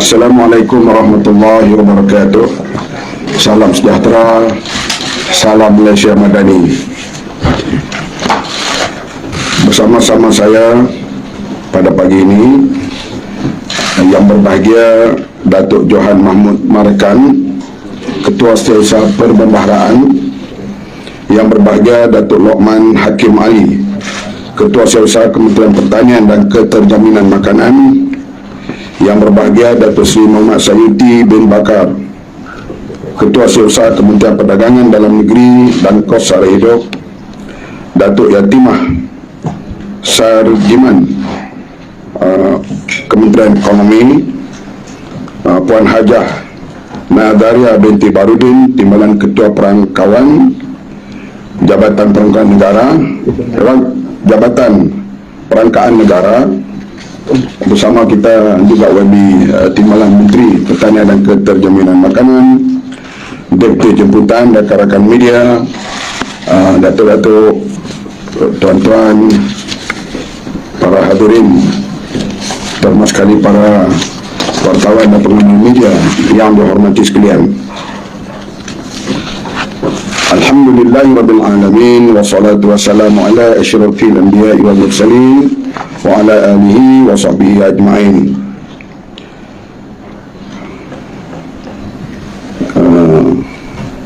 Assalamualaikum warahmatullahi wabarakatuh. Salam sejahtera, salam Malaysia Madani. Bersama-sama saya pada pagi ini yang berbahagia Datuk Johan Mahmud Marekan, Ketua Setiausaha Perbendaharaan, yang berbahagia Datuk Lokman Hakim Ali, Ketua Setiausaha Kementerian Pertanian dan Keterjaminan Makanan, yang berbahagia Datuk Seri Muhammad Sayuti bin Bakar, Ketua Setiausaha Kementerian Perdagangan Dalam Negeri dan Kos Sara Hidup, Datuk Yatimah Sarjiman, Kementerian Ekonomi, Puan Hajah Nadaria binti Barudin, Timbalan Ketua Perangkawan Jabatan Perangkaan Negara, Jabatan Perangkaan Negara. Bersama kita juga Wabi Timbalan Menteri Pertanian dan Keterjaminan Makanan, Deputi Jemputan, rakan-rakan media, datuk-datuk, tuan-tuan, para hadirin, terutama sekali para wartawan dan pengguna media yang dihormati sekalian. Alhamdulillahirabbil alamin, wassalatu wassalamu ala asyrafil anbiya'i wal mursalin wa ala alihi wa sahbihi ajma'in.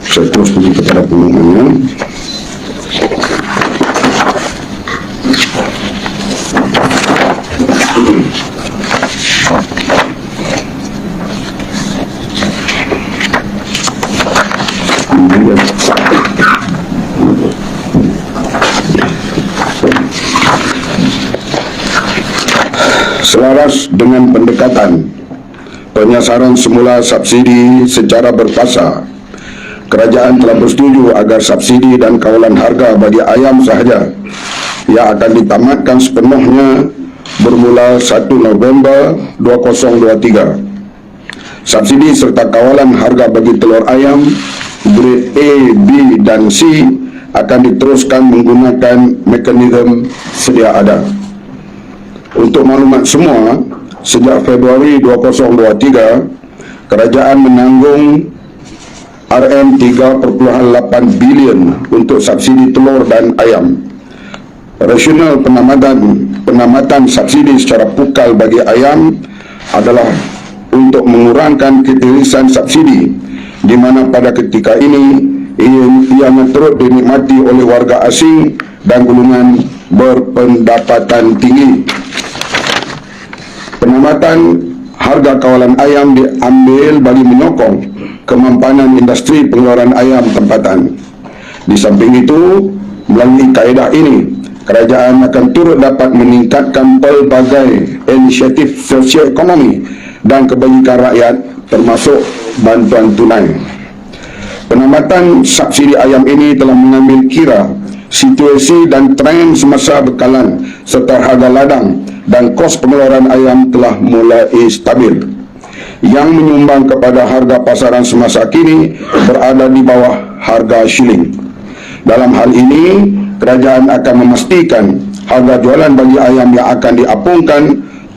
Saya terus pergi kepada pengumumannya. Selaras dengan pendekatan penyasaran semula subsidi secara berfasa, kerajaan telah bersetuju agar subsidi dan kawalan harga bagi ayam sahaja yang akan ditamatkan sepenuhnya bermula 1 November 2023. Subsidi serta kawalan harga bagi telur ayam grade A, B dan C akan diteruskan menggunakan mekanisme sedia ada. Untuk maklumat semua, sejak Februari 2023, kerajaan menanggung RM3.8 bilion untuk subsidi telur dan ayam. Rasional penamatan subsidi secara pukal bagi ayam adalah untuk mengurangkan ketirisan subsidi, di mana pada ketika ini ia turut dinikmati oleh warga asing dan golongan berpendapatan tinggi. Penamatan harga kawalan ayam diambil bagi menyokong kemampanan industri pengeluaran ayam tempatan. Di samping itu, melalui kaedah ini, kerajaan akan turut dapat meningkatkan pelbagai inisiatif sosio-ekonomi dan kebajikan rakyat, termasuk bantuan tunai. Penamatan subsidi ayam ini telah mengambil kira situasi dan tren semasa bekalan serta harga ladang dan kos pengeluaran ayam telah mulai stabil, yang menyumbang kepada harga pasaran semasa kini berada di bawah harga shilling. Dalam hal ini, kerajaan akan memastikan harga jualan bagi ayam yang akan diapungkan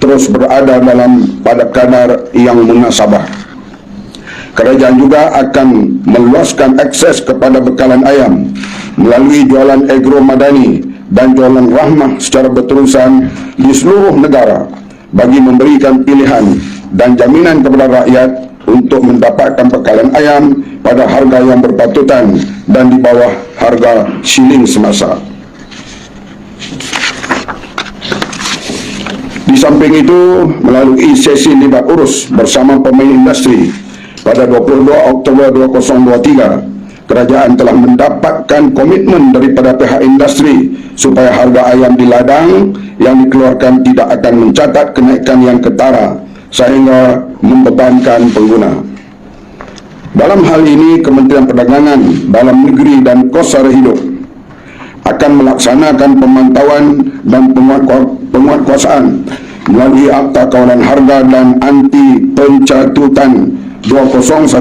terus berada pada kadar yang munasabah. Kerajaan juga akan meluaskan akses kepada bekalan ayam melalui jualan agro madani dan jualan rahmah secara berterusan di seluruh negara bagi memberikan pilihan dan jaminan kepada rakyat untuk mendapatkan bekalan ayam pada harga yang berpatutan dan di bawah harga shilling semasa. Di samping itu, melalui sesi libat urus bersama pemain industri pada 22 Oktober 2023, kerajaan telah mendapatkan komitmen daripada pihak industri supaya harga ayam di ladang yang dikeluarkan tidak akan mencatat kenaikan yang ketara sehingga membebankan pengguna. Dalam hal ini, Kementerian Perdagangan Dalam Negeri dan Kos Sara Hidup akan melaksanakan pemantauan dan penguatkuasaan melalui Akta Kawalan Harga dan Anti Pencatutan 2011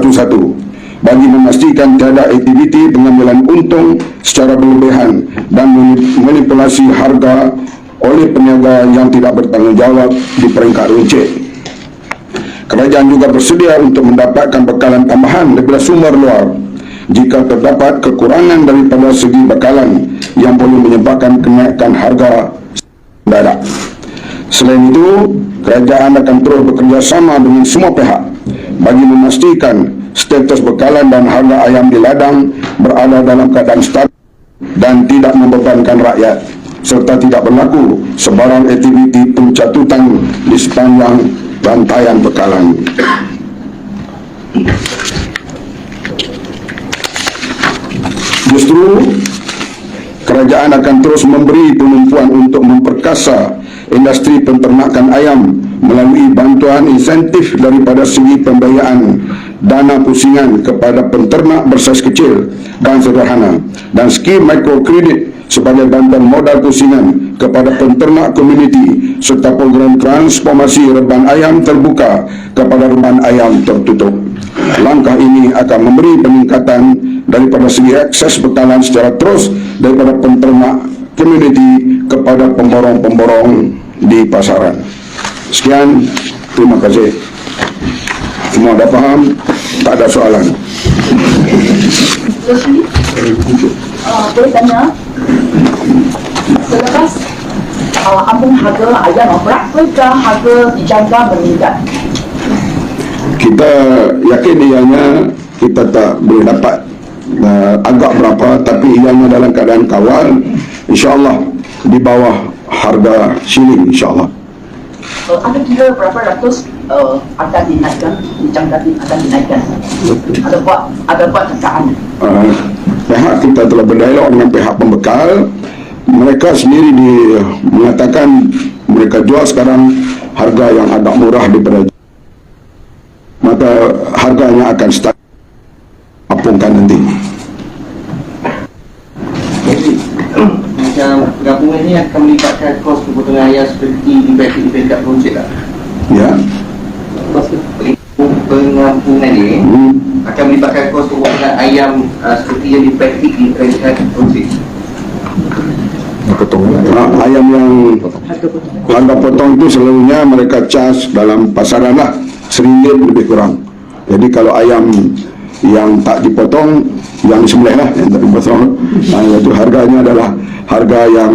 bagi memastikan tiada aktiviti pengambilan untung secara berlebihan dan manipulasi harga oleh peniaga yang tidak bertanggungjawab di peringkat runcit. Kerajaan juga bersedia untuk mendapatkan bekalan tambahan daripada sumber luar jika terdapat kekurangan daripada segi bekalan yang boleh menyebabkan kenaikan harga mendadak. Selain itu, kerajaan akan terus bekerjasama dengan semua pihak bagi memastikan status bekalan dan harga ayam di ladang berada dalam keadaan stabil dan tidak membebankan rakyat, serta tidak berlaku sebarang aktiviti pencatutan di sepanjang rantaian bekalan. Justru, kerajaan akan terus memberi penumpuan untuk memperkasa industri penternakan ayam melalui bantuan insentif daripada segi pembiayaan dana pusingan kepada penternak bersaiz kecil dan sederhana, dan skim mikrokredit sebagai bantuan modal pusingan kepada penternak komuniti, serta program transformasi reban ayam terbuka kepada reban ayam tertutup. Langkah ini akan memberi peningkatan daripada segi akses bekalan secara terus daripada penternak komuniti kepada pemborong-pemborong di pasaran. Sekian, terima kasih. Semua dah faham? Tak ada soalan? Boleh tanya, selepas ambung harga ayam berapakah harga dijangka meningkat? Kita yakin ianya kita tak boleh dapat agak berapa, tapi ianya dalam keadaan kawal, insyaAllah di bawah harga shilling, insyaAllah. Ada kira berapa ratus akan dinaikkan, dijangka akan dinaikkan? Ada buat tekaan? Pihak kita telah berdialog dengan pihak pembekal. Mereka sendiri mengatakan mereka jual sekarang harga yang agak murah daripada, maka harganya akan start apungkan nanti. Macam gabungan ini akan melibatkan kos kebutuhan ayam seperti di peringkat projek tak? Ya. Pengampungan ini akan melibatkan kos kebutuhan ayam seperti yang dipraktik di peringkat projek. Ayam yang harga potong itu selalunya mereka charge dalam pasaran lah RM1 lebih kurang. Jadi kalau ayam yang tak dipotong, yang disembelih lah, yang tak dipotong, itu harganya adalah harga yang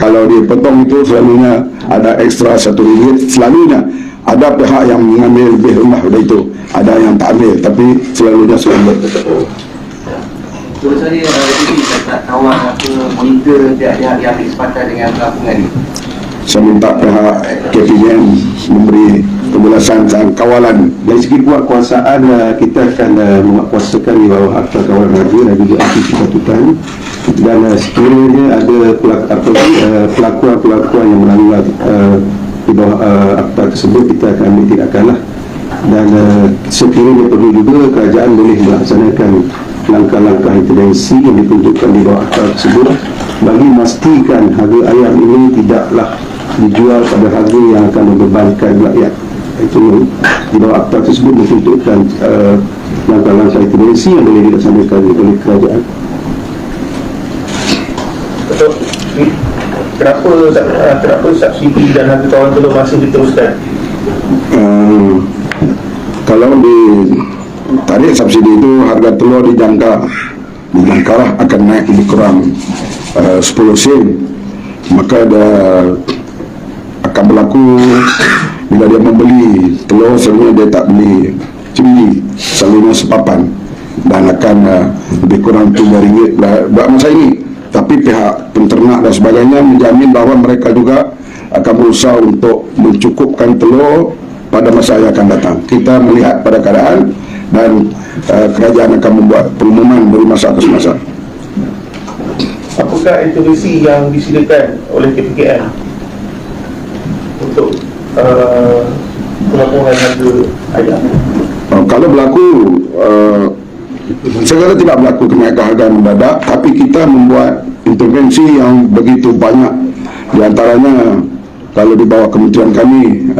kalau dipotong itu selalunya ada ekstra RM1. Selalunya ada pihak yang mengambil lebih rendah dari itu, ada yang tak ambil, tapi selalunya RM1. So saya ini tak kawan apa monitor tiap-tiap yang bersempatan dengan pengampungan ini. Saya minta pihak KPN memberi penjelasan tentang kawalan. Dari segi kuasaan, kita akan menguasakan di bawah Akta Kawalan Raja dan juga akti pembentukan, dan sekiranya ada pelakuan-pelakuan yang melanggar di bawah akta tersebut, kita akan ambil tindakan lah. Dan sekiranya perlu juga, kerajaan boleh melaksanakan langkah-langkah intervensi yang ditunjukkan di bawah akta tersebut bagi memastikan harga ayam ini tidaklah dijual pada harga yang akan membebankan rakyat. Itu di bawah akta tersebut menunjukkan langkah-langkah intervensi yang boleh dilaksanakan oleh kerajaan. Betul. Kenapa subsidi dan harga kawan telur masih diteruskan? Kalau tarik subsidi itu, harga telur dijangka lah akan naik lebih kurang 10 sen. Maka akan berlaku bila dia membeli telur, selalunya dia tak beli cemili, selalunya sepapan, dan akan lebih kurang RM3 buat masa ini. Tapi pihak penternak dan sebagainya menjamin bahawa mereka juga akan berusaha untuk mencukupkan telur pada masa yang akan datang. Kita melihat pada keadaan, dan kerajaan akan membuat pengumuman dari masa ke semasa. Apakah intervensi yang disediakan oleh KPKM untuk pengampungan harga ayam? Kalau berlaku, saya kata tidak berlaku kenaikan harga mendadak, tapi kita membuat intervensi yang begitu banyak. Di antaranya, kalau di bawah kementerian kami,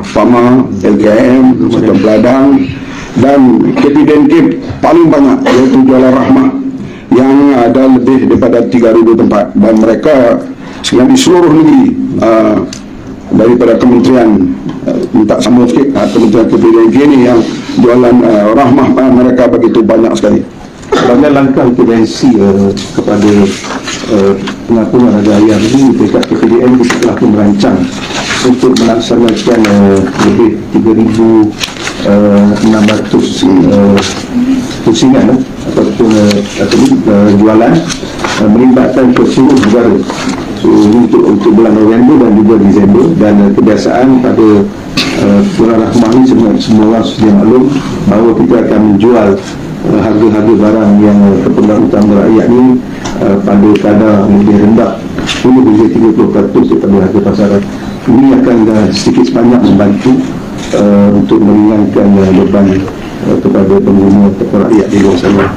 FAMA, LKM, Satuan Peladang, dan KPDNK paling banyak, iaitu Jualan Rahmah, yang ada lebih daripada 3,000 tempat, dan mereka sekarang di seluruh negeri, daripada kementerian minta sambung sikit Kementerian KPDNK ni yang jualan rahmah mereka begitu banyak sekali. Sebagai langkah intervensi kepada pengakuan harga ayam ini, dekat KPDN kita telah merancang untuk melaksanakan lebih 3,600 pusingan ataupun jualan melibatkan ke seluruh negara. So, untuk bulan November dan juga Disember, dan kebiasaan pada bulan Rahmah ini semua orang sudah maklum bahawa kita akan menjual harga-harga barang yang keperluan utama rakyat ini pada kadar lebih rendah 10 hingga 30% daripada harga pasaran. Ini akan sedikit sebanyak membantu untuk meringankan beban kepada pengguna atau rakyat di luar sana.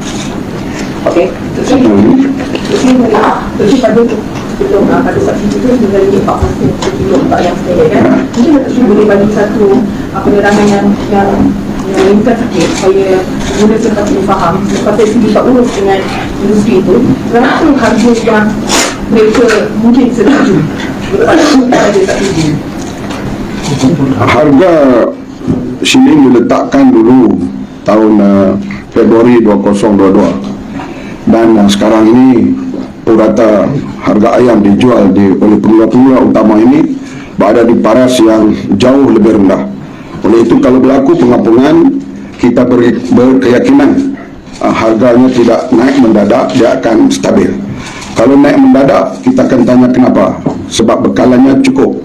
Okey. Jadi pada subsidi itu sebenarnya 4% kilo tak yang saya kan. Mungkin Datuk Seri boleh bagi satu penerangan yang ringkas sikit supaya pengguna dapat faham lepas dari segi tak urus dengan industri itu, berapa harga yang mereka mungkin setuju lepas ada subsidi. Harga shilling diletakkan dulu tahun Februari 2022, dan sekarang ini purata harga ayam dijual oleh pengguna utama ini berada di paras yang jauh lebih rendah. Oleh itu, kalau berlaku pengapungan, kita berkeyakinan harganya tidak naik mendadak, dia akan stabil. Kalau naik mendadak, kita akan tanya kenapa. Sebab bekalannya cukup.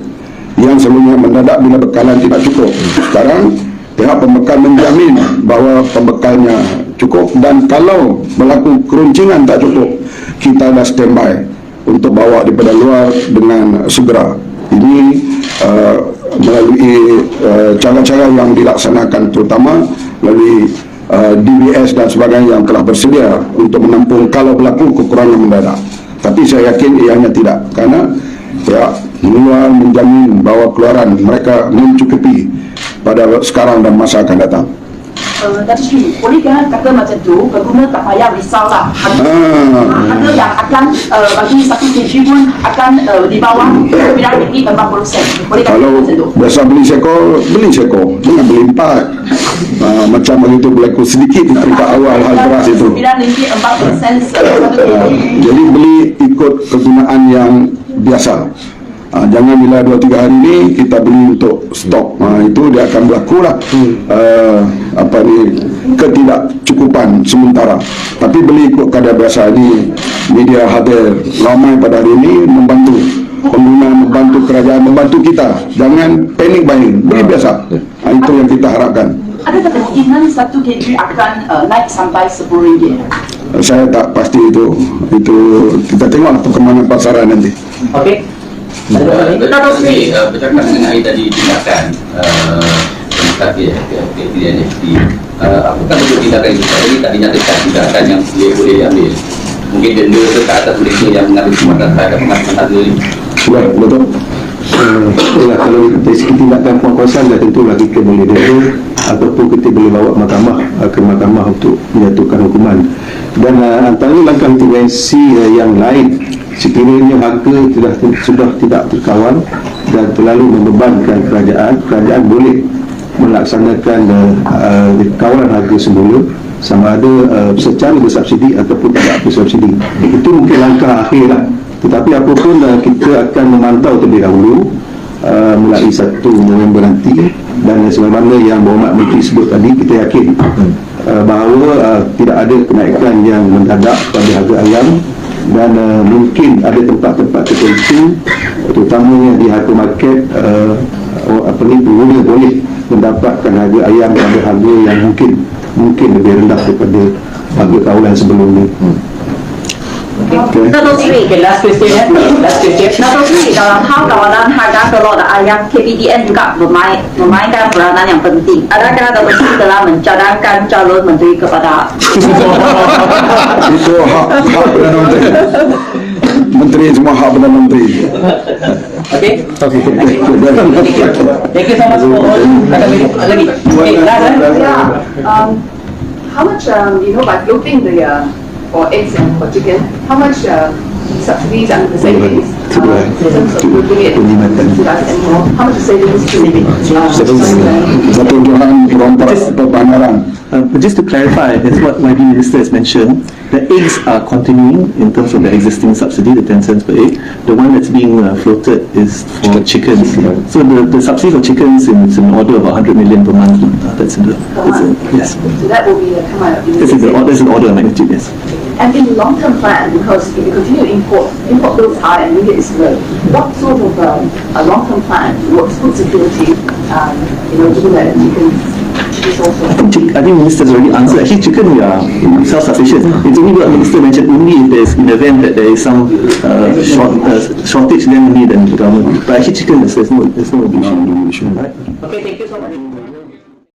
Yang sebelumnya mendadak bila bekalan tidak cukup. Sekarang pihak pembekal menjamin bahawa pembekalnya cukup, dan kalau berlaku keruncingan tak cukup, kita dah standby untuk bawa daripada luar dengan segera. Ini melalui cara-cara yang dilaksanakan, terutama melalui DBS dan sebagainya yang telah bersedia untuk menampung kalau berlaku kekurangan mendadak. Tapi saya yakin ianya tidak, kerana pihak luar menjamin bahawa keluaran mereka mencukupi pada sekarang dan masa akan datang. Datuk Seri, boleh kan kata macam tu, pengguna tak payah risau lah. Harga yang akan bagi 1 kg pun akan di bawah RM9.40. Boleh kata Kalau macam tu? biasa beli seekor, jangan beli 4. Macam begitu berlaku sedikit dekat awal hal beras itu. RM9.40 1 kg. Jadi beli ikut kegunaan yang biasa. Jangan bila 2-3 hari ni kita beli untuk stok, itu dia akan berlaku lah ketidakcukupan sementara. Tapi beli ikut kadar biasa. Ini media hadir ramai pada hari ini membantu pengguna, membantu kerajaan, membantu kita. Jangan panic buying, beli biasa. Itu yang kita harapkan. Ada kemungkinan 1 kg akan naik sampai RM10? Saya tak pasti itu kita tengok perkembangan pasaran nanti. Okey. Bercakap mengenai tadi tindakan KPDNFT, apakah bentuk tindakan itu? Tadi tak dinyatakan tindakan yang boleh diambil. Mungkin denda ke atas mereka yang mengambil kesempatan terhadap pengaturan harga ini. Ya, betul. Kalau dari segi tindakan penguasaan, dah tentulah kita boleh denda ataupun kita boleh bawa ke mahkamah untuk menjatuhkan hukuman. Dan antara langkah intervensi yang lain, sekiranya harga sudah tidak terkawal dan terlalu membebankan kerajaan boleh melaksanakan kawalan harga semula, sama ada secara bersubsidi ataupun tidak bersubsidi. Itu mungkin langkah akhir lah. Tetapi apapun, kita akan memantau terlebih dahulu mulai 1 November nanti, dan sebagaimana yang Berhormat Menteri sebut tadi, kita yakin bahawa tidak ada kenaikan yang mendadak pada harga ayam, dan mungkin ada tempat-tempat tertentu, terutamanya di hypermarket, pengguna boleh mendapatkan harga ayam pada harga yang mungkin lebih rendah daripada harga kawalan sebelumnya. Datuk Seri, last question. Datuk Seri, dalam hal kawalan harga telur dan ayam, KPDN juga memainkan peranan yang penting. Adakah Datuk Seri telah mencadangkan calon menteri kepada Itu hak Perdana Menteri. Menteri semua hak Perdana Menteri. Okay. Thank you so much for all. Lagi. Okay, last. How much, by floating the or eggs and for chicken, how much subsidies and the savings in terms of looking at subsidized anymore, how much savings to Ketujuan pembanaran. But just to clarify, as what my Minister has mentioned, the eggs are continuing in terms of the existing subsidy, the 10 cents per egg. The one that's being floated is for chickens. So the subsidy for chickens is in the order of 100 million per month. That's in the yes. So that will be come out in That's an order of magnitude, yes. And in the long-term plan, because if you continue to import goes high and ringgit is low, what sort of a long-term plan towards food security, given that chicken is also... I think Minister has already answered. Actually, chicken, we are self-sufficient. It's only what Minister mentioned, only if there's an event that there is some shortage, then we need the government. But actually, chicken, there's no issue. Right? Okay, thank you so much.